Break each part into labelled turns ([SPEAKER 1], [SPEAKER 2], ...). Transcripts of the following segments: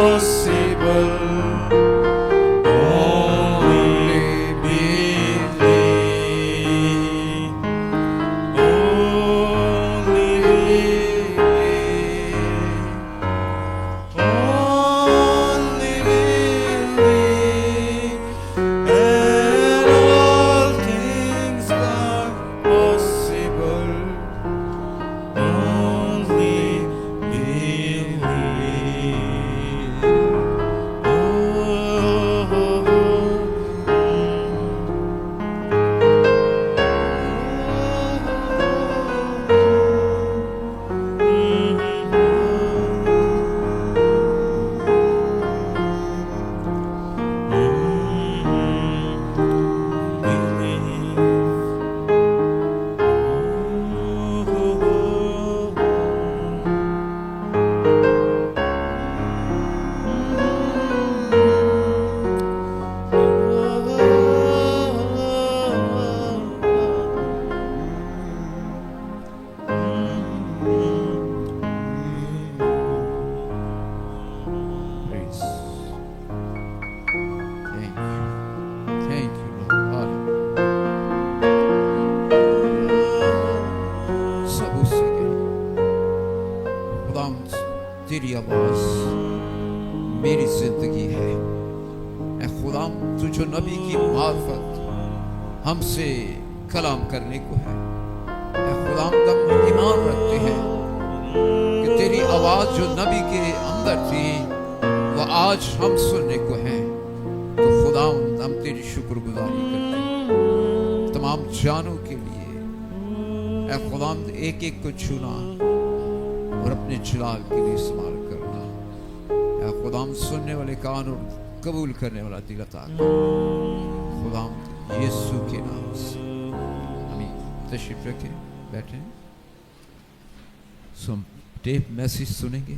[SPEAKER 1] possible. Only believe. Only believe. Only believe. And all things are possible. Only believe. Praise. Thank you. Thank you, Lord. Hallelujah. सब उसी के खुदावंद तेरी आवाज मेरी जिंदगी है। ऐ खुदावंद तू जो नबी की मार्फत हमसे कलाम करने को है, ऐ खुदावंद हम ईमान रखते हैं कि तेरी आवाज जो नबी के अंदर थी वो आज हम सुनने को है। तो खुदावंद हम तेरी शुक्रगुजारी करते हैं तमाम जानों के लिए। ऐ खुदावंद एक एक को छूना और अपने जलाल के लिए इस्तेमाल करना। ऐ खुदावंद सुनने वाले कान और कबूल करने वाला दिल अता कर। खुदावंद यीशु के नाम से आमीन। तशरीफ रखें, बैठें। हम टेप मैसेज सुनेंगे।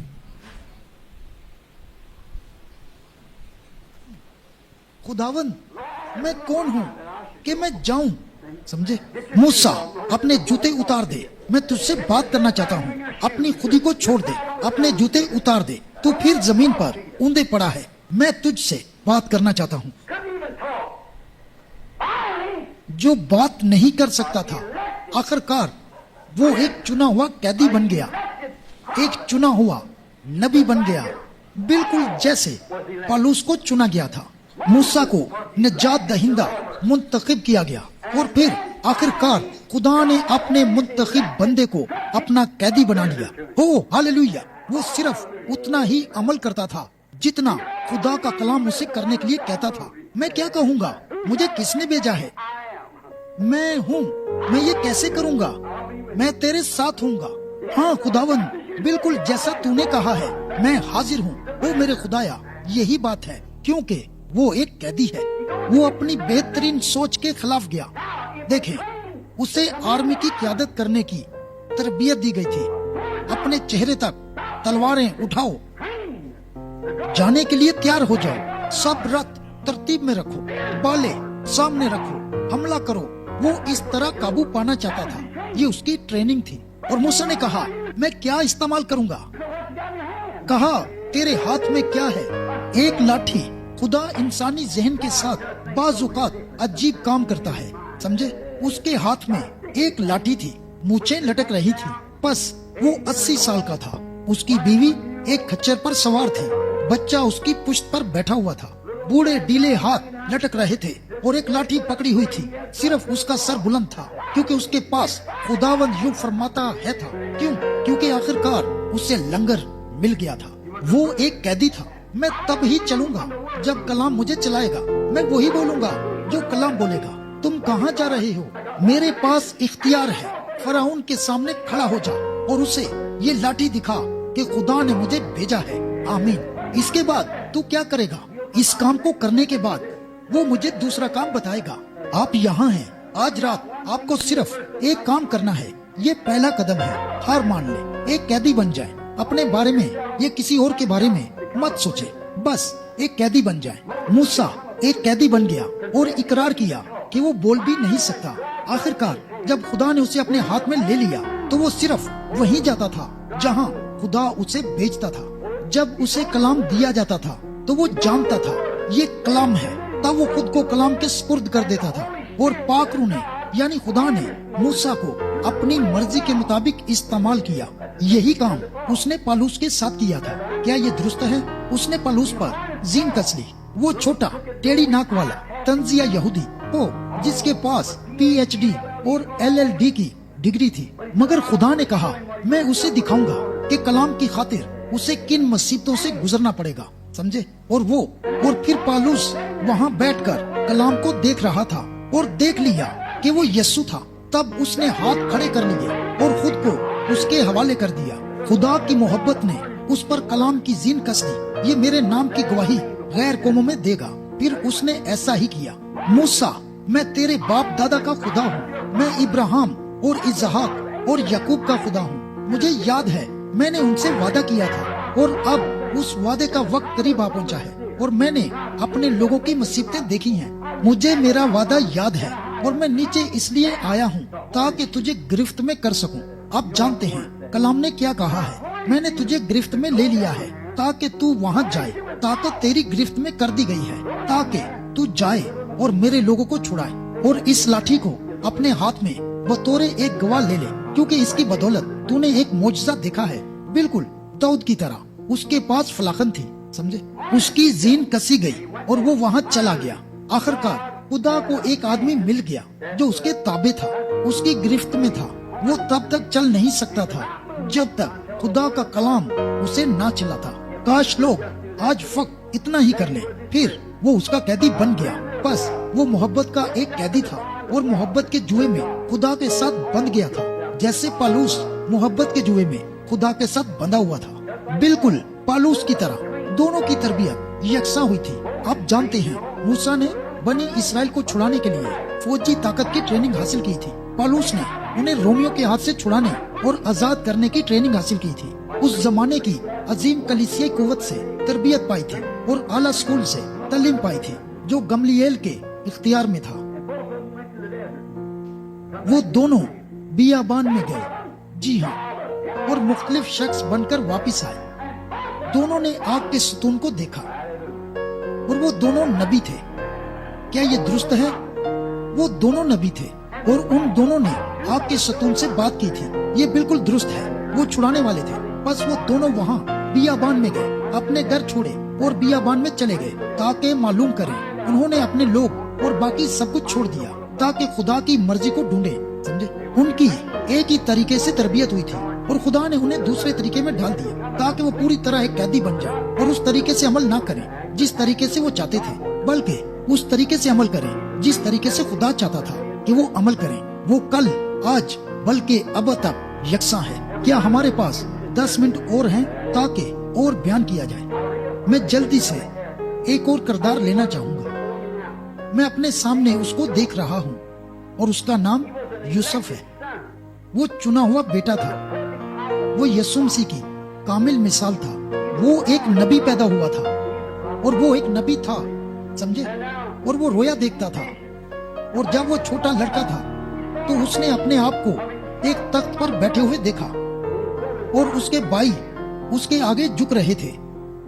[SPEAKER 2] खुदावन मैं कौन हूँ कि मैं जाऊं, समझे? मूसा अपने जूते उतार दे, मैं तुझसे बात करना चाहता हूँ। अपनी खुदी को छोड़ दे, अपने जूते उतार दे। तू फिर जमीन पर ऊंधे पड़ा है, मैं तुझसे बात करना चाहता हूँ। जो बात नहीं कर सकता था, आखिरकार वो एक चुना हुआ कैदी बन गया, एक चुना हुआ नबी बन गया, बिल्कुल जैसे पौलुस को चुना गया था। मूसा को निजात दहिंदा मुंतखब किया गया और फिर आखिरकार खुदा ने अपने मुंतखब बंदे को अपना कैदी बना लिया। हो हालेलुया। वो सिर्फ उतना ही अमल करता था जितना खुदा का कलाम उसे करने के लिए कहता था। मैं क्या कहूँगा? मुझे किसने भेजा है? मैं हूँ, मैं ये कैसे करूँगा? मैं तेरे साथ हूँगा। हाँ खुदावन, बिल्कुल जैसा तूने कहा है, मैं हाजिर हूँ। ओ मेरे खुदाया, यही बात है, क्योंकि वो एक कैदी है। वो अपनी बेहतरीन सोच के खिलाफ गया। देखें, उसे आर्मी की क़यादत करने की तरबियत दी गई थी। अपने चेहरे तक तलवारें उठाओ, जाने के लिए तैयार हो जाओ। सब रथ तरतीब में रखो, बाले सामने रखो, हमला करो। वो इस तरह काबू पाना चाहता था। ये उसकी ट्रेनिंग थी। और मूसा ने कहा, मैं क्या इस्तेमाल करूंगा? कहा, तेरे हाथ में क्या है? एक लाठी। खुदा इंसानी जहन के साथ बाज़-औक़ात अजीब काम करता है, समझे? उसके हाथ में एक लाठी थी, मूछें लटक रही थी। बस वो 80 साल का था। उसकी बीवी एक खच्चर पर सवार थी, बच्चा उसकी पुश्त पर बैठा हुआ था। बूढ़े डीले हाथ लटक रहे थे और एक लाठी पकड़ी हुई थी। सिर्फ उसका सर बुलंद था, क्योंकि उसके पास खुदावंद यूं फरमाता है था। क्यों? क्योंकि आखिरकार उसे लंगर मिल गया था। वो एक कैदी था। मैं तब ही चलूंगा जब कलाम मुझे चलाएगा। मैं वही बोलूंगा जो कलाम बोलेगा। तुम कहाँ जा रहे हो? मेरे पास इख्तियार है। फराउन के सामने खड़ा हो जा और उसे ये लाठी दिखा कि खुदा ने मुझे भेजा है। आमीन। इसके बाद तू क्या करेगा? इस काम को करने के बाद वो मुझे दूसरा काम बताएगा। आप यहाँ हैं। आज रात आपको सिर्फ एक काम करना है। ये पहला कदम है। हार मान ले, एक कैदी बन जाए। अपने बारे में या किसी और के बारे में मत सोचे, बस एक कैदी बन जाए। मूसा एक कैदी बन गया और इकरार किया कि वो बोल भी नहीं सकता। आखिरकार जब खुदा ने उसे अपने हाथ में ले लिया तो वो सिर्फ वहीं जाता था जहाँ खुदा उसे भेजता था। जब उसे कलाम दिया जाता था तो वो जानता था ये कलाम है, तब वो खुद को कलाम के स्पुर्द कर देता था। और पाक रूह ने यानी खुदा ने मूसा को अपनी मर्जी के मुताबिक इस्तेमाल किया। यही काम उसने पालूस के साथ किया था। क्या ये दुरुस्त है? उसने पालूस पर जीन कस ली। वो छोटा टेढ़ी नाक वाला तंजिया यहूदी हो जिसके पास PhD और LLD की डिग्री थी, मगर खुदा ने कहा मैं उसे दिखाऊंगा कि कलाम की खातिर उसे किन मुसीबतों से गुजरना पड़ेगा, समझे? और फिर पालूस वहाँ बैठकर कलाम को देख रहा था और देख लिया कि वो यीशु था। तब उसने हाथ खड़े कर लिए और खुद को उसके हवाले कर दिया। खुदा की मोहब्बत ने उस पर कलाम की जीन कस दी। ये मेरे नाम की गवाही गैर कौमों में देगा। फिर उसने ऐसा ही किया। मूसा, मैं तेरे बाप दादा का खुदा हूँ, मैं इब्राहिम और इसहाक और याकूब का खुदा हूँ। मुझे याद है मैंने उनसे वादा किया था और अब उस वादे का वक्त करीब आ पहुंचा है और मैंने अपने लोगों की मुसीबतें देखी हैं। मुझे मेरा वादा याद है और मैं नीचे इसलिए आया हूँ ताकि तुझे गिरफ्त में कर सकूं। आप जानते हैं कलाम ने क्या कहा है, मैंने तुझे गिरफ्त में ले लिया है ताकि तू वहाँ जाए। ताकत तेरी गिरफ्त में कर दी गई है ताकि तू जाए और मेरे लोगों को छुड़ाए। और इस लाठी को अपने हाथ में बतौरे एक गवाह ले ले, क्योंकि इसकी बदौलत तूने एक मोजज़ा देखा है, बिल्कुल दाऊद की तरह। उसके पास फलाखन थी, समझे? उसकी जीन कसी गई और वो वहाँ चला गया। आखिरकार खुदा को एक आदमी मिल गया जो उसके ताबे था, उसकी गिरफ्त में था। वो तब तक चल नहीं सकता था जब तक खुदा का कलाम उसे ना चला था। काश लोग आज फक्त इतना ही कर ले, फिर वो उसका कैदी बन गया। बस वो मोहब्बत का एक कैदी था और मोहब्बत के जुए में खुदा के साथ बंध गया था, जैसे पालूस मोहब्बत के जुए में खुदा के साथ बंधा हुआ था। बिल्कुल पालूस की तरह दोनों की तरबियत यकसा हुई थी। आप जानते हैं मूसा ने बनी इसराइल को छुड़ाने के लिए फौजी ताकत की ट्रेनिंग हासिल की थी। पालूस ने उन्हें रोमियो के हाथ से छुड़ाने और आजाद करने की ट्रेनिंग हासिल की थी। उस जमाने की अजीम कलीसियाई कुव्वत से तरबियत पाई थी और आला स्कूल से तालीम पाई थी जो गमलिएल के इख्तियार में था। वो दोनों बियाबान में गए, जी हाँ, और मुख्तलिफ शख्स बनकर वापिस आए। दोनों ने आग के सतून को देखा और वो दोनों नबी थे। क्या ये दुरुस्त है? वो दोनों नबी थे और उन दोनों ने आग के सतून से बात की थी। ये बिल्कुल दुरुस्त है, वो छुड़ाने वाले थे। बस वो दोनों वहाँ बियाबान में गए, अपने घर छोड़े और बियाबान में चले गए ताकि मालूम करें। उन्होंने अपने लोग और बाकी सब कुछ छोड़ दिया ताकि खुदा की मर्जी को ढूंढे, समझे? उनकी एक ही तरीके से तरबियत हुई थी और खुदा ने उन्हें दूसरे तरीके में डाल दिया ताकि वो पूरी तरह एक कैदी बन जाए और उस तरीके से अमल ना करें जिस तरीके से वो चाहते थे, बल्कि उस तरीके से अमल करें जिस तरीके से खुदा चाहता था कि वो अमल करें। वो कल, आज, बल्कि अब तक यकसा है। क्या हमारे पास 10 मिनट और हैं ताकि और बयान किया जाए? मैं जल्दी से एक और किरदार लेना चाहूंगा। मैं अपने सामने उसको देख रहा हूँ और उसका नाम यूसुफ है। वो चुना हुआ बेटा था। वो यीशु मसीह की कामिल मिसाल था। वो एक नबी पैदा हुआ था और वो एक नबी था, समझे? और वो रोया देखता था। और जब वो छोटा लड़का था तो उसने अपने आप को एक तख्त पर बैठे हुए देखा और उसके भाई उसके आगे झुक रहे थे,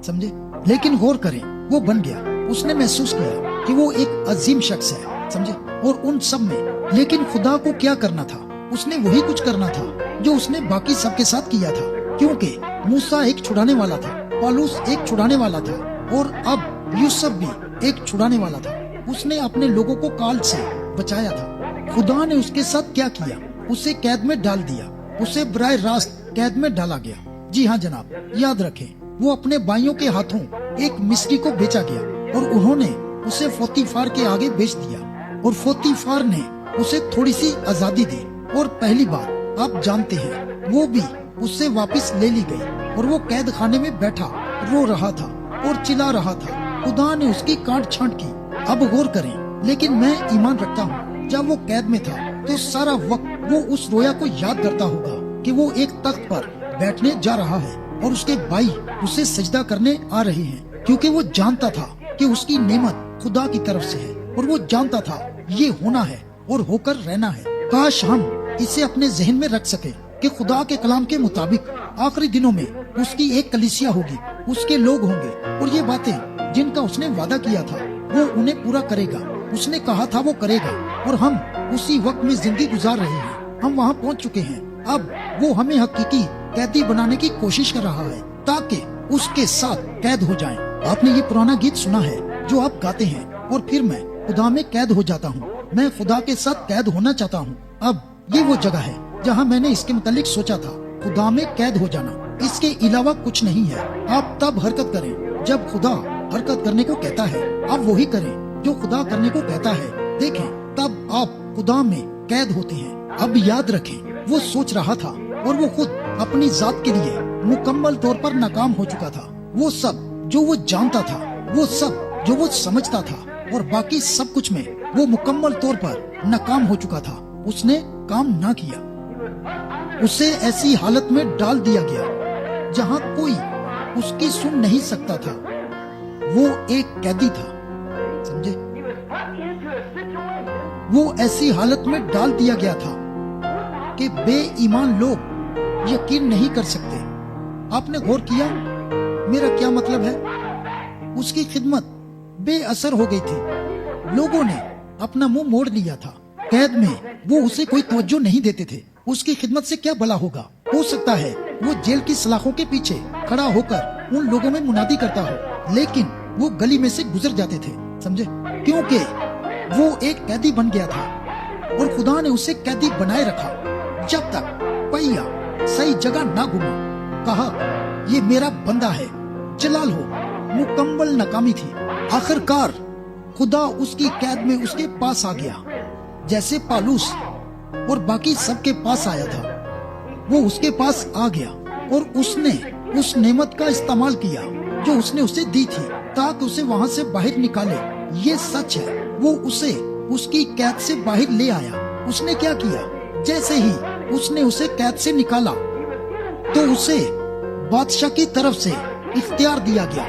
[SPEAKER 2] समझे? लेकिन गौर करें, वो बन गया। उसने महसूस किया कि वो एक अजीम शख्स है, समझे? और उन सब में लेकिन खुदा को क्या करना था? उसने वही कुछ करना था जो उसने बाकी सबके साथ किया था, क्योंकि मूसा एक छुड़ाने वाला था, पालूस एक छुड़ाने वाला था और अब यूसुफ भी एक छुड़ाने वाला था। उसने अपने लोगों को काल से बचाया था। खुदा ने उसके साथ क्या किया? उसे कैद में डाल दिया। उसे बराह रास्त कैद में डाला गया। जी हाँ जनाब, याद रखें, वो अपने भाइयों के हाथों एक मिस्री को बेचा गया और उन्होंने उसे पोतीफार के आगे बेच दिया और पोतीफार ने उसे थोड़ी सी आजादी दी। और पहली बात आप जानते हैं, वो भी उससे वापस ले ली गई और वो कैद खाने में बैठा रो रहा था और चिल्ला रहा था। खुदा ने उसकी काट छांट की। अब गौर करें, लेकिन मैं ईमान रखता हूँ जब वो कैद में था तो सारा वक्त वो उस रोया को याद करता होगा कि वो एक तख्त पर बैठने जा रहा है और उसके भाई उसे सजदा करने आ रहे हैं, क्योंकि वो जानता था कि उसकी नेमत खुदा की तरफ से है और वो जानता था ये होना है और होकर रहना है। काश हम इसे अपने जहन में रख सके کہ خدا کے کلام کے مطابق آخری دنوں میں اس کی ایک کلیسیا ہوگی، اس کے لوگ ہوں گے، اور یہ باتیں جن کا اس نے وعدہ کیا تھا وہ انہیں پورا کرے گا۔ اس نے کہا تھا وہ کرے گا، اور ہم اسی وقت میں زندگی گزار رہے ہیں۔ ہم وہاں پہنچ چکے ہیں۔ اب وہ ہمیں حقیقی قیدی بنانے کی کوشش کر رہا ہے تاکہ اس کے ساتھ قید ہو جائیں۔ آپ نے یہ پرانا گیت سنا ہے جو آپ گاتے ہیں، اور پھر میں خدا میں قید ہو جاتا ہوں، میں خدا کے ساتھ قید ہونا چاہتا ہوں۔ اب یہ وہ جگہ ہے جہاں میں نے اس کے متعلق سوچا تھا، خدا میں قید ہو جانا، اس کے علاوہ کچھ نہیں ہے۔ آپ تب حرکت کریں جب خدا حرکت کرنے کو کہتا ہے، آپ وہی کریں جو خدا کرنے کو کہتا ہے۔ دیکھیں، تب آپ خدا میں قید ہوتے ہیں۔ اب یاد رکھیں، وہ سوچ رہا تھا اور وہ خود اپنی ذات کے لیے مکمل طور پر ناکام ہو چکا تھا۔ وہ سب جو وہ جانتا تھا، وہ سب جو وہ سمجھتا تھا، اور باقی سب کچھ میں وہ مکمل طور پر ناکام ہو چکا تھا۔ اس نے کام نہ کیا، اسے ایسی حالت میں ڈال دیا گیا جہاں کوئی اس کی سن نہیں سکتا تھا۔ وہ ایک قیدی تھا، سمجھے؟ وہ ایسی حالت میں ڈال دیا گیا تھا کہ بے ایمان لوگ یقین نہیں کر سکتے۔ آپ نے غور کیا میرا کیا مطلب ہے؟ اس کی خدمت بے اثر ہو گئی تھی، لوگوں نے اپنا منہ موڑ لیا تھا۔ قید میں وہ اسے کوئی توجہ نہیں دیتے تھے۔ اس کی خدمت سے کیا بھلا ہوگا؟ ہو سکتا ہے وہ جیل کی سلاخوں کے پیچھے کھڑا ہو کر ان لوگوں میں منادی کرتا ہو، لیکن وہ گلی میں سے گزر جاتے تھے، سمجھے؟ کیونکہ وہ ایک قیدی بن گیا تھا، اور خدا نے اسے قیدی بنائے رکھا جب تک پہیا صحیح جگہ نہ گھما۔ کہا یہ میرا بندہ ہے، جلال ہو۔ مکمل ناکامی تھی۔ آخر کار خدا اس کی قید میں اس کے پاس آ گیا، جیسے پالوس اور باقی سب کے پاس آیا تھا۔ وہ اس کے پاس آ گیا اور اس نے اس نعمت کا استعمال کیا جو اس نے اسے دی تھی تاکہ اسے وہاں سے باہر نکالے۔ یہ سچ ہے، وہ اسے اس کی قید سے باہر لے آیا۔ اس نے کیا کیا؟ جیسے ہی اس نے اسے قید سے نکالا تو اسے بادشاہ کی طرف سے اختیار دیا گیا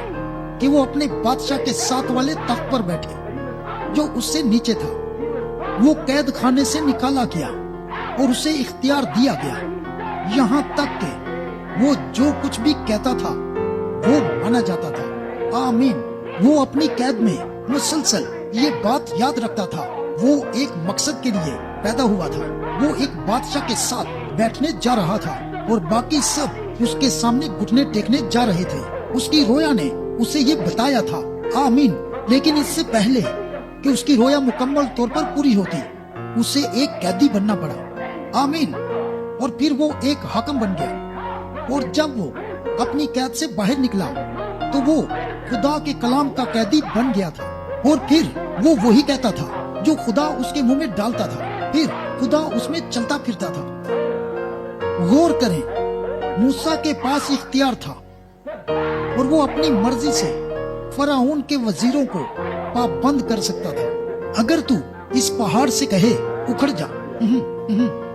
[SPEAKER 2] کہ وہ اپنے بادشاہ کے ساتھ والے تخت پر بیٹھے جو اس سے نیچے تھا۔ وہ قید خانے سے نکالا گیا اور اسے اختیار دیا گیا، یہاں تک کہ وہ جو کچھ بھی کہتا تھا وہ مانا جاتا تھا۔ آمین۔ وہ اپنی قید میں مسلسل یہ بات یاد رکھتا تھا، وہ ایک مقصد کے لیے پیدا ہوا تھا۔ وہ ایک بادشاہ کے ساتھ بیٹھنے جا رہا تھا اور باقی سب اس کے سامنے گھٹنے ٹیکنے جا رہے تھے۔ اس کی رویا نے اسے یہ بتایا تھا۔ آمین۔ لیکن اس سے پہلے کہ اس کی رویا مکمل طور پر پوری ہوتی، اسے ایک قیدی بننا پڑا۔ آمین۔ اور پھر وہ ایک حاکم بن گیا، اور جب وہ اپنی قید سے باہر نکلا تو وہ خدا کے کلام کا قیدی بن گیا تھا، اور پھر وہ وہی کہتا تھا جو خدا اس کے منہ میں ڈالتا تھا، پھر خدا اس میں چلتا پھرتا تھا۔ غور کریں، موسیٰ کے پاس اختیار تھا اور وہ اپنی مرضی سے فرعون کے وزیروں کو پابند کر سکتا تھا۔ اگر تو اس پہاڑ سے کہے اکھڑ جا،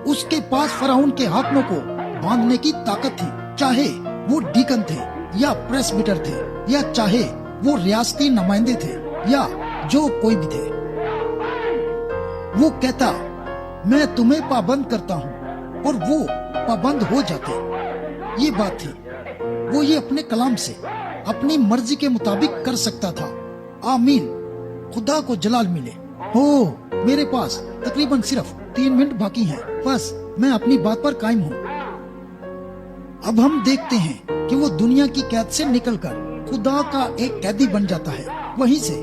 [SPEAKER 2] اس کے پاس فرعون کے حاکموں کو باندھنے کی طاقت تھی، چاہے وہ ڈیکن تھے یا پریسبیٹر تھے، یا چاہے وہ ریاستی نمائندے تھے یا جو کوئی بھی تھے۔ وہ کہتا میں تمہیں پابند کرتا ہوں، اور وہ پابند ہو جاتے۔ یہ بات تھی، وہ یہ اپنے کلام سے اپنی مرضی کے مطابق کر سکتا تھا۔ آمین۔ خدا کو جلال ملے۔ ہو میرے پاس تقریباً صرف 3 منٹ باقی ہیں، بس میں اپنی بات پر قائم ہوں۔ اب ہم دیکھتے ہیں کہ وہ دنیا کی قید سے نکل کر خدا کا ایک قیدی بن جاتا ہے، وہیں سے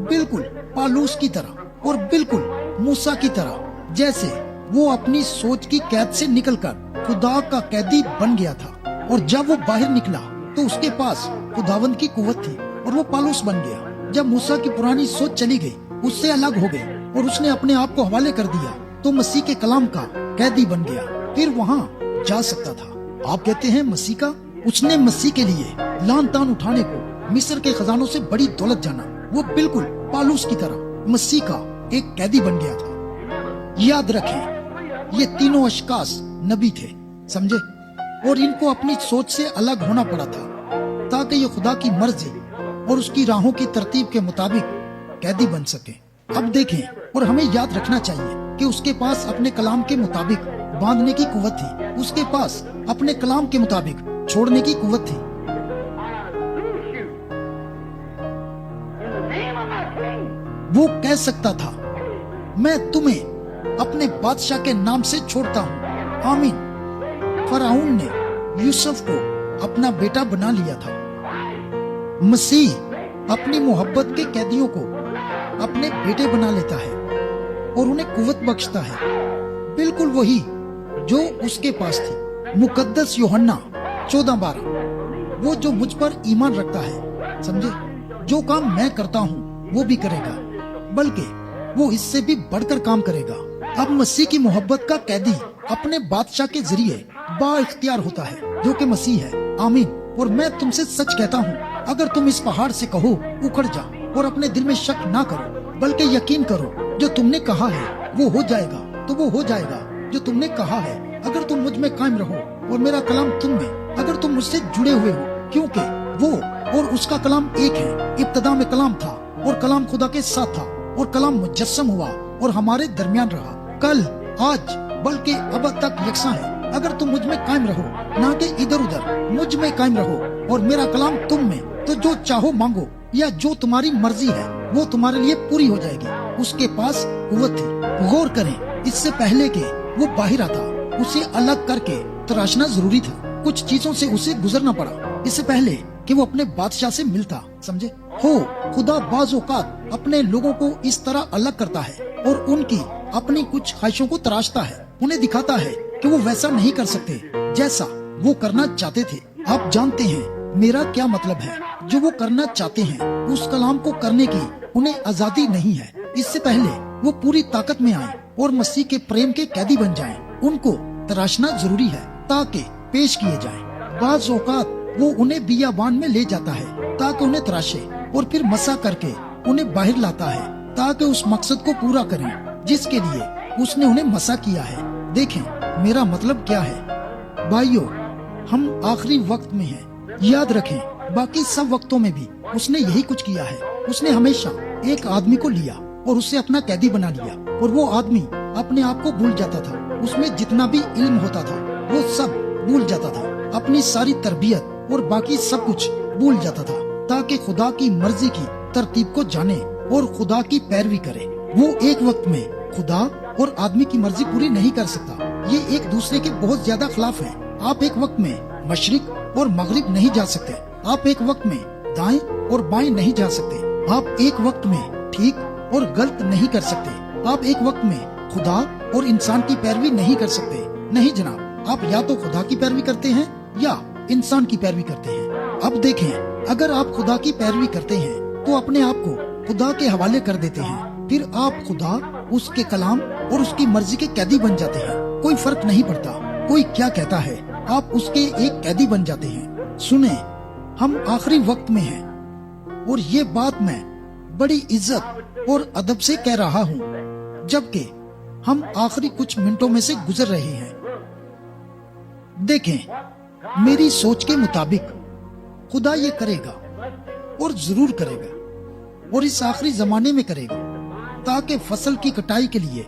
[SPEAKER 2] بالکل پالوس کی طرح اور بالکل موسیٰ کی طرح، جیسے وہ اپنی سوچ کی قید سے نکل کر خدا کا قیدی بن گیا تھا۔ اور جب وہ باہر نکلا تو اس کے پاس خداوند کی قوت تھی اور وہ پالوس بن گیا۔ جب موسیٰ کی پرانی سوچ چلی گئی، اس سے الگ ہو گئی اور اس نے اپنے آپ کو حوالے کر دیا، تو مسیح کے کلام کا قیدی بن گیا، پھر وہاں جا سکتا تھا۔ آپ کہتے ہیں مسیح کا؟ اس نے مسیح کے لیے لان تان اٹھانے کو مصر کے خزانوں سے بڑی دولت جانا۔ وہ بالکل پالوس کی طرح مسیح کا ایک قیدی بن گیا تھا۔ یاد رکھیں، یہ تینوں اشخاص نبی تھے، سمجھے؟ اور ان کو اپنی سوچ سے الگ ہونا پڑا تھا تاکہ یہ خدا کی مرضی اور اس کی راہوں کی ترتیب کے مطابق قیدی بن سکے۔ اب دیکھیں، اور ہمیں یاد رکھنا چاہیے کہ اس کے پاس اپنے کلام کے مطابق बांधने की कुव्वत थी, उसके पास अपने कलाम के मुताबिक छोड़ने की कुव्वत थी। वो कह सकता था, मैं तुम्हें अपने बादशाह के नाम से छोड़ता हूँ, आमीन। फराउन ने यूसुफ को अपना बेटा बना लिया था। मसीह अपनी मोहब्बत के कैदियों को अपने बेटे बना लेता है और उन्हें कुव्वत बख्शता है, बिल्कुल वही जो उसके पास थी। मुकद्दस यूहन्ना 14:12, वो जो मुझ पर ईमान रखता है, समझे, जो काम मैं करता हूँ वो भी करेगा, बल्कि वो इससे भी बढ़कर काम करेगा। अब मसीह की मोहब्बत का कैदी अपने बादशाह के जरिए बाइख्तियार होता है, जो कि मसीह है, आमीन। और मैं तुमसे सच कहता हूँ, अगर तुम इस पहाड़ से कहो उखड़ जा, और अपने दिल में शक ना करो, बल्कि यकीन करो, जो तुमने कहा है वो हो जाएगा, तो वो हो जाएगा जो तुमने कहा है। अगर तुम मुझ में कायम रहो और मेरा कलाम तुम में, अगर तुम मुझसे जुड़े हुए हो, क्योंकि वो और उसका कलाम एक है। इब्तदा में कलाम था और कलाम खुदा के साथ था, और कलाम मुजस्सम हुआ और हमारे दरमियान रहा, कल, आज, बल्कि अब तक यकसा है। अगर तुम मुझ में कायम रहो, ना कि इधर उधर, मुझ में कायम रहो और मेरा कलाम तुम में, तो जो चाहो मांगो या जो तुम्हारी मर्जी है वो तुम्हारे लिए पूरी हो जाएगी। उसके पास कुव्वत थी। गौर करें, इससे पहले के वो बाहिर आता, उसे अलग करके तराशना जरूरी था। कुछ चीजों से उसे गुजरना पड़ा इससे पहले कि वो अपने बादशाह से मिलता, समझे हो। खुदा बाज़ औक़ात अपने लोगों को इस तरह अलग करता है और उनकी अपनी कुछ ख्वाहिशों को तराशता है, उन्हें दिखाता है कि वो वैसा नहीं कर सकते जैसा वो करना चाहते थे। आप जानते हैं मेरा क्या मतलब है। जो वो करना चाहते हैं उस कलाम को करने की उन्हें आजादी नहीं है। इससे पहले वो पूरी ताकत में आए और मसीह के प्रेम के कैदी बन जाएं, उनको तराशना जरूरी है ताकि पेश किए जाएं। बाज़ औक़ात वो उन्हें बियाबान में ले जाता है ताकि उन्हें तराशे और फिर मसा करके उन्हें बाहर लाता है ताकि उस मकसद को पूरा करें जिसके लिए उसने उन्हें मसा किया है। देखें मेरा मतलब क्या है भाइयों, हम आखिरी वक्त में हैं। याद रखें, बाकी सब वक्तों में भी उसने यही कुछ किया है। उसने हमेशा एक आदमी को लिया और उसे अपना कैदी बना लिया, और वो आदमी अपने आप को भूल जाता था। उसमें जितना भी इल्म होता था वो सब भूल जाता था, अपनी सारी तरबियत और बाकी सब कुछ भूल जाता था, ताकि खुदा की मर्जी की तरतीब को जाने और खुदा की पैरवी करे। वो एक वक्त में खुदा और आदमी की मर्जी पूरी नहीं कर सकता। ये एक दूसरे के बहुत ज्यादा खिलाफ है। आप एक वक्त में मशरिक और मगरिब नहीं जा सकते। आप एक वक्त में दाएं और बाएं नहीं जा सकते। आप एक वक्त में ठीक और गलत नहीं कर सकते। आप एक वक्त में खुदा और इंसान की पैरवी नहीं कर सकते। नहीं जनाब, आप या तो खुदा की पैरवी करते हैं या इंसान की पैरवी करते हैं। अब देखें, अगर आप खुदा की पैरवी करते हैं तो अपने आप को खुदा के हवाले कर देते हैं। फिर आप खुदा, उसके कलाम और उसकी मर्जी के कैदी बन जाते हैं। कोई फर्क नहीं पड़ता कोई क्या कहता है, आप उसके एक कैदी बन जाते हैं। सुने, हम आखिरी वक्त में हैं और ये बात मैं बड़ी इज्जत और अदब से कह रहा हूँ, जबकि हम आखिरी कुछ मिनटों में से गुजर रहे हैं। देखें, मेरी सोच के मुताबिक खुदा ये करेगा और जरूर करेगा, और इस आखिरी जमाने में करेगा, ताकि फसल की कटाई के लिए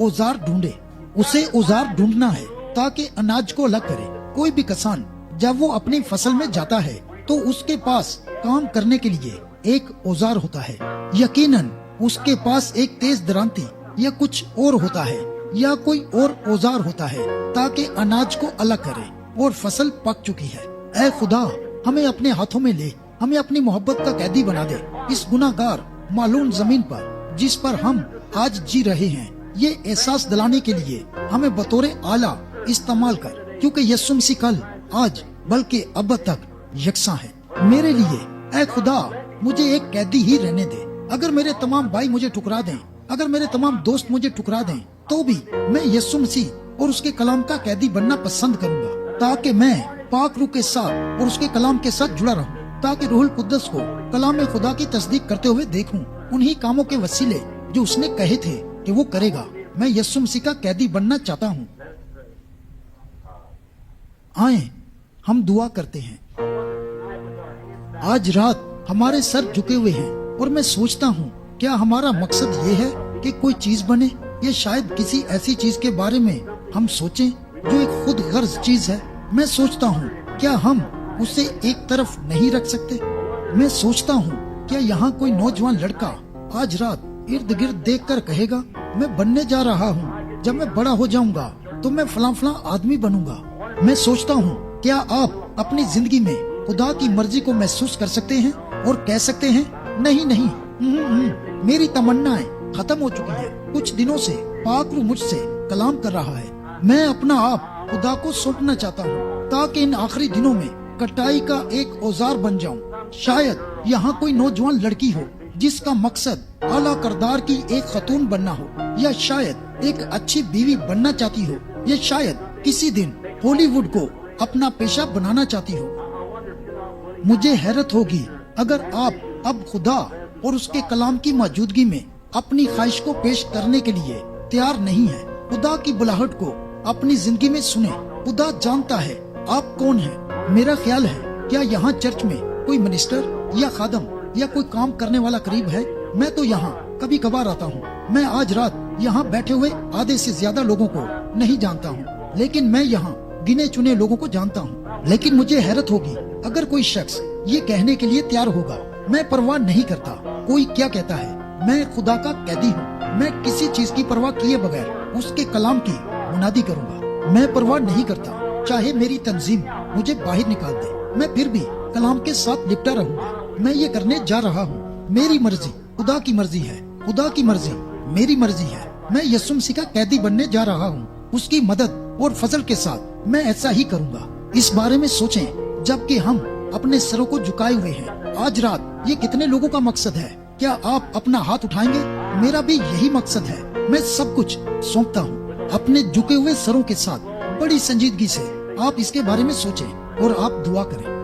[SPEAKER 2] औजार ढूंढे। उसे औजार ढूंढना है ताकि अनाज को अलग करे। कोई भी किसान जब वो अपनी फसल में जाता है तो उसके पास काम करने के लिए एक औजार होता है। यकीनन उसके पास एक तेज दरांती या कुछ और होता है, या कोई और औजार होता है ताकि अनाज को अलग करे, और फसल पक चुकी है। ऐ खुदा, हमें अपने हाथों में ले, हमें अपनी मोहब्बत का कैदी बना दे। इस गुनाहगार मालूम जमीन पर जिस पर हम आज जी रहे हैं, ये एहसास दिलाने के लिए हमें बतौर आला इस्तेमाल कर, क्योंकि यीशु मसीह कल, आज, बल्कि अब तक यकसा है। मेरे लिए ऐ खुदा, मुझे एक कैदी ही रहने दे। अगर मेरे तमाम भाई मुझे ठुकरा दें, अगर मेरे तमाम दोस्त मुझे ठुकरा दें, तो भी मैं यीशु मसीह और उसके कलाम का कैदी बनना पसंद करूंगा, ताकि मैं पाक रूह के साथ और उसके कलाम के साथ जुड़ा रहूं, ताकि रूहुल कुद्दस को कलाम खुदा की तस्दीक करते हुए देखूं, उन्हीं कामों के वसीले जो उसने कहे थे कि वो करेगा। मैं यीशु मसीह का कैदी बनना चाहता हूँ। आए हम दुआ करते हैं। आज रात हमारे सर झुके हुए हैं और मैं सोचता हूँ, क्या हमारा मकसद ये है कि कोई चीज बने, या शायद किसी ऐसी चीज के बारे में हम सोचें जो एक खुद गर्ज चीज है, मैं सोचता हूँ क्या हम उसे एक तरफ नहीं रख सकते। मैं सोचता हूँ क्या यहाँ कोई नौजवान लड़का आज रात इर्द गिर्द देख कर कहेगा मैं बनने जा रहा हूँ, जब मैं बड़ा हो जाऊंगा तो मैं फलां फलां आदमी बनूंगा। मैं सोचता हूँ क्या आप अपनी जिंदगी में खुदा की मर्जी को महसूस कर सकते हैं और कह सकते हैं नहीं नहीं, मेरी तमन्नाएं खत्म हो चुकी हैं। कुछ दिनों से पाक रूह मुझसे कलाम कर रहा है। मैं अपना आप खुदा को सौंपना चाहता हूँ ताकि इन आखिरी दिनों में कटाई का एक औजार बन जाऊं। शायद यहाँ कोई नौजवान लड़की हो जिसका मकसद आला करदार की एक खतून बनना हो, या शायद एक अच्छी बीवी बनना चाहती हो, या शायद किसी दिन हॉलीवुड को अपना पेशा बनाना चाहती हो। मुझे हैरत होगी अगर आप अब खुदा और उसके कलाम की मौजूदगी में अपनी ख्वाहिश को पेश करने के लिए तैयार नहीं है। खुदा की बुलाहट को अपनी जिंदगी में सुने। खुदा जानता है आप कौन हैं। मेरा ख्याल है क्या यहाँ चर्च में कोई मिनिस्टर या खादम या कोई काम करने वाला करीब है? मैं तो यहाँ कभी कभार आता हूँ। मैं आज रात यहाँ बैठे हुए आधे से ज्यादा लोगों को नहीं जानता हूँ, लेकिन मैं यहाँ गिने चुने लोगों को जानता हूँ। लेकिन मुझे हैरत होगी अगर कोई शख्स ये कहने के लिए तैयार होगा मैं परवाह नहीं करता कोई क्या कहता है, मैं खुदा का कैदी हूँ। मैं किसी चीज की परवाह किए बगैर उसके कलाम की मुनादी करूँगा। मैं परवाह नहीं करता चाहे मेरी तंजीम मुझे बाहर निकाल दे, मैं फिर भी कलाम के साथ लिपटा रहूंगा। मैं ये करने जा रहा हूँ। मेरी मर्जी खुदा की मर्जी है, खुदा की मर्जी मेरी मर्जी है। मैं यीशु मसीह का कैदी बनने जा रहा हूँ। उसकी मदद और फजल के साथ मैं ऐसा ही करूँगा। इस बारे में सोचें जबकि हम अपने सरों को झुकाए हुए हैं। आज रात ये कितने लोगों का मकसद है? क्या आप अपना हाथ उठाएंगे? मेरा भी यही मकसद है। मैं सब कुछ सौंपता हूँ अपने झुके हुए सरों के साथ। बड़ी संजीदगी से आप इसके बारे में सोचें और आप दुआ करें।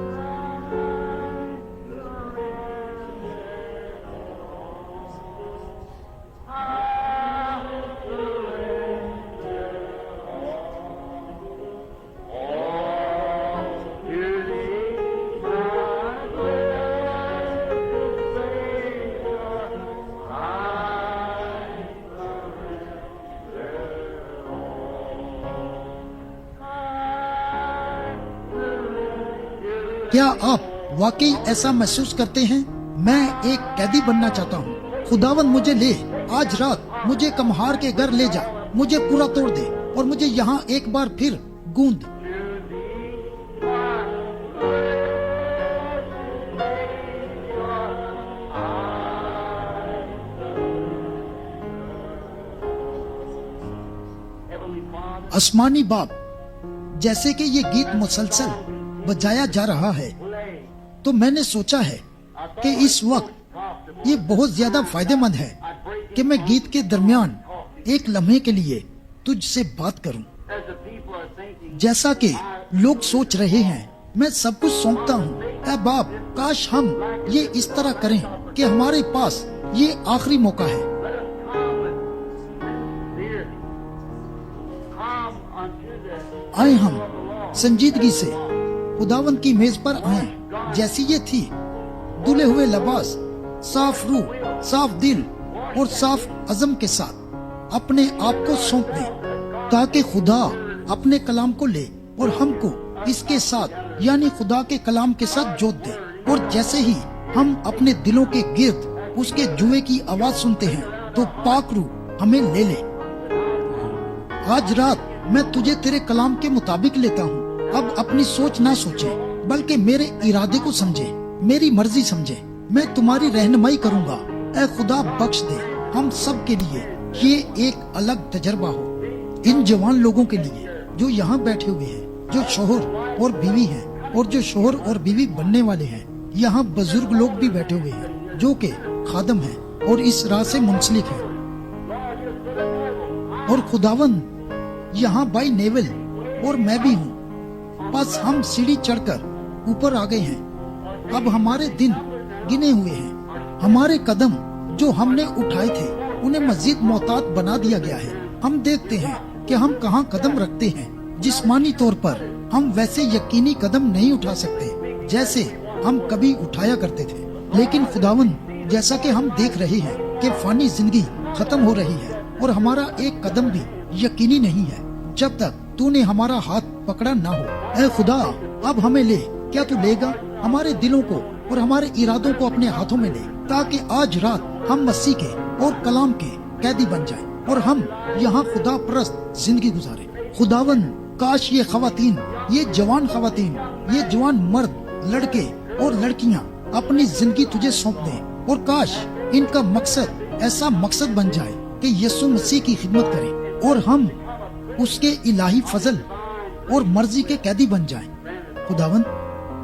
[SPEAKER 2] क्या आप वाकई ऐसा महसूस करते हैं? मैं एक कैदी बनना चाहता हूँ। खुदावंद मुझे ले, आज रात मुझे कमहार के घर ले जा, मुझे पूरा तोड़ दे और मुझे यहाँ एक बार फिर गूंद। आसमानी बाप, जैसे कि ये गीत मुसलसल बजाया जा रहा है तो मैंने सोचा है कि इस वक्त ये बहुत ज्यादा फायदेमंद है कि मैं गीत के दरमियान एक लम्हे के लिए तुझसे बात करूं। जैसा कि लोग सोच रहे हैं मैं सब कुछ सौंपता हूं। ऐ बाप, काश हम ये इस तरह करें कि हमारे पास ये आखिरी मौका है। आए हम संजीदगी से खुदावंद की मेज पर आए जैसी ये थी, धुले हुए लिबास, साफ रूह, साफ दिल और साफ अज़म के साथ अपने आप को सौंप दें ताकि खुदा अपने कलाम को ले और हमको इसके साथ यानी खुदा के कलाम के साथ जोड़ दे। और जैसे ही हम अपने दिलों के गिर्द उसके जुए की आवाज सुनते हैं तो पाक रूह हमें ले ले। आज रात मैं तुझे तेरे कलाम के मुताबिक लेता हूँ। अब अपनी सोच ना सोचे बल्कि मेरे इरादे को समझे, मेरी मर्जी समझे। मैं तुम्हारी रहनुमाई करूँगा। ऐ खुदा बख्श दे हम सब के लिए ये एक अलग तजर्बा हो। इन जवान लोगों के लिए जो यहाँ बैठे हुए हैं, जो शोहर और बीवी हैं और जो शोहर और बीवी बनने वाले हैं। यहाँ बुजुर्ग लोग भी बैठे हुए हैं जो कि खादम हैं और इस राह से मुंसलिक हैं। और खुदावंद यहाँ भाई नेवल और मैं भी हूँ। बस हम सीढ़ी चढ़कर ऊपर आ गए हैं। अब हमारे दिन गिने हुए हैं। हमारे कदम जो हमने उठाए थे उन्हें मजीद मोहतात बना दिया गया है। हम देखते हैं कि हम कहाँ कदम रखते हैं। जिस्मानी तौर पर हम वैसे यकीनी कदम नहीं उठा सकते जैसे हम कभी उठाया करते थे, लेकिन खुदावंद जैसा कि हम देख रहे हैं कि फानी जिंदगी खत्म हो रही है और हमारा एक कदम भी यकीनी नहीं है। जब तक तूने हमारा हाथ पकड़ा ना हो। ऐ खुदा, अब हमें ले। क्या तू लेगा? हमारे दिलों को और हमारे इरादों को अपने हाथों में ले, ताकि आज रात हम मसीह के और कलाम के कैदी बन जाएं और हम यहाँ खुदा परस्त जिंदगी गुजारें। खुदावन, काश ये खवातीन, ये जवान खवातीन, ये जवान मर्द, लड़के और लड़कियाँ अपनी जिंदगी तुझे सौंप दें और काश इनका मकसद ऐसा मकसद बन जाए कि यीशु मसीह की खिदमत करें और हम उसके इलाही फजल और मर्जी के कैदी बन जाएं। खुदावन,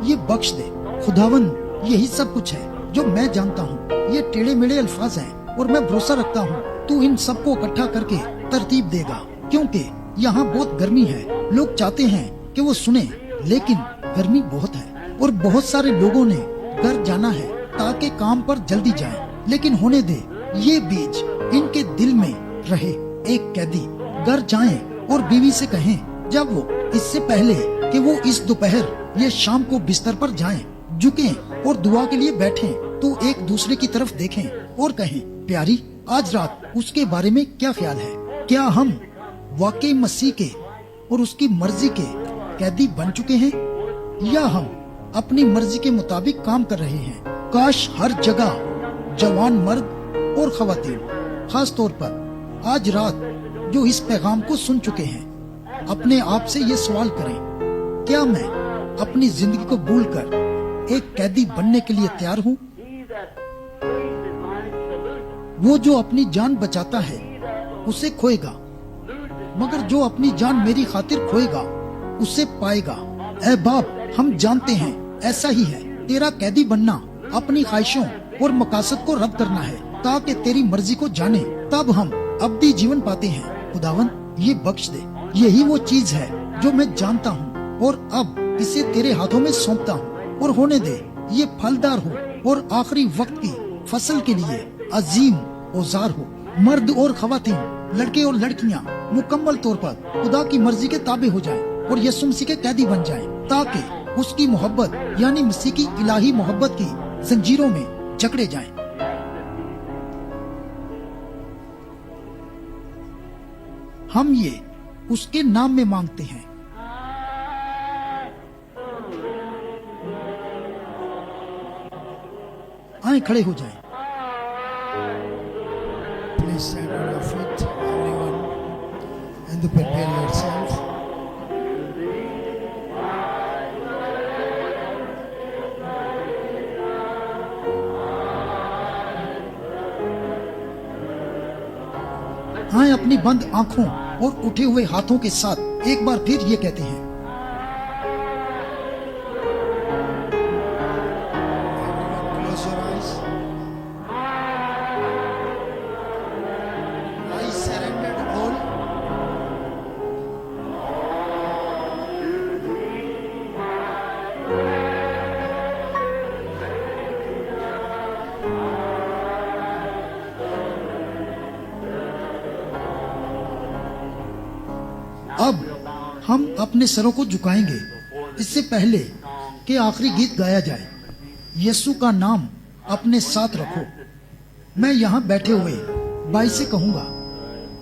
[SPEAKER 2] ये बख्श दे। खुदावन, यही सब कुछ है जो मैं जानता हूँ। ये टेढ़े मेढ़े अल्फाज हैं और मैं भरोसा रखता हूँ तू इन सबको इकट्ठा करके तरतीब देगा, क्योंकि यहाँ बहुत गर्मी है। लोग चाहते हैं कि वो सुने, लेकिन गर्मी बहुत है और बहुत सारे लोगों ने घर जाना है ताकि काम पर जल्दी जाएं। लेकिन होने दे, ये बीज इनके दिल में रहे। एक कैदी घर जाएं और बीवी से कहें, जब वो इससे पहले कि वो इस दोपहर ये शाम को बिस्तर पर जाएं, झुकें और दुआ के लिए बैठें, तो एक दूसरे की तरफ देखें और कहें, प्यारी, आज रात उसके बारे में क्या ख्याल है? क्या हम वाकई मसीह के और उसकी मर्जी के कैदी बन चुके हैं, या हम अपनी मर्जी के मुताबिक काम कर रहे हैं? काश हर जगह जवान मर्द और खवातीन, खास तौर पर आज रात जो इस पैगाम को सुन चुके हैं, अपने आप से ये सवाल करें, क्या मैं अपनी जिंदगी को भूलकर एक कैदी बनने के लिए तैयार हूँ? वो जो अपनी जान बचाता है उसे खोएगा, मगर जो अपनी जान मेरी खातिर खोएगा उसे पाएगा। ऐ बाप, हम जानते हैं ऐसा ही है। तेरा कैदी बनना अपनी ख्वाहिशों और मकासद को रद्द करना है, ताकि तेरी मर्जी को जाने, तब हम अब्दी जीवन पाते हैं। खुदावन, ये बख्श दे। यही वो चीज है जो मैं जानता हूँ और अब इसे तेरे हाथों में सौंपता हूँ, और होने दे ये फलदार हो और आखिरी वक्त की फसल के लिए अजीम औजार हो। मर्द और खवातीन, लड़के और लड़कियाँ मुकम्मल तौर पर खुदा की मर्जी के ताबे हो जाएं और यीशु मसीह के कैदी बन जाएं, ताकि उसकी मोहब्बत यानी मसीह की इलाही मोहब्बत की जंजीरों में जकड़े जाएं। हम ये उसके नाम में मांगते हैं। आए खड़े हो जाएं।
[SPEAKER 3] Please stand on your feet, everyone, and prepare yourself.
[SPEAKER 2] आए अपनी बंद आंखों और उठे हुए हाथों के साथ एक बार फिर ये कहते हैं,
[SPEAKER 3] Close your eyes. I surrendered all.
[SPEAKER 2] अब हम अपने सरों को झुकाएंगे। इससे पहले कि आखिरी गीत गाया जाए, यीशु का नाम अपने साथ रखो। मैं यहाँ बैठे हुए भाई से कहूँगा,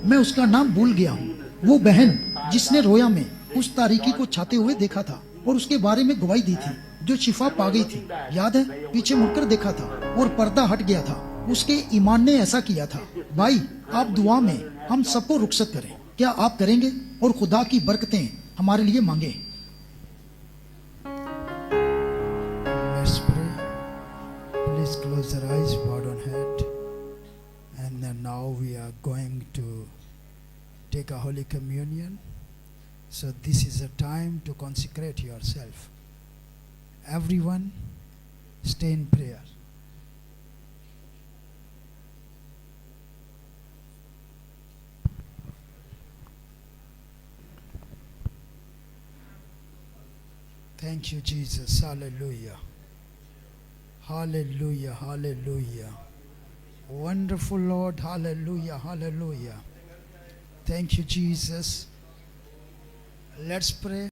[SPEAKER 2] मैं उसका नाम भूल गया हूँ। वो बहन जिसने रोया में उस तारीकी को छाते हुए देखा था और उसके बारे में गवाही दी थी, जो शिफा पा गई थी। याद है, पीछे मुड़कर देखा था और पर्दा हट गया था। उसके ईमान ने ऐसा किया था। भाई, आप दुआ में हम सबको रुखसत करें। क्या आप करेंगे और खुदा की बरकतें हमारे लिए मांगे?
[SPEAKER 3] Let's pray. Please close your eyes, bow down head. And then now we are going to take a Holy Communion. So this is a time to consecrate yourself. Everyone, stay in prayer. Thank you, Jesus. Hallelujah. Hallelujah. Hallelujah. Wonderful Lord. Hallelujah. Hallelujah. Thank you, Jesus. Let's pray.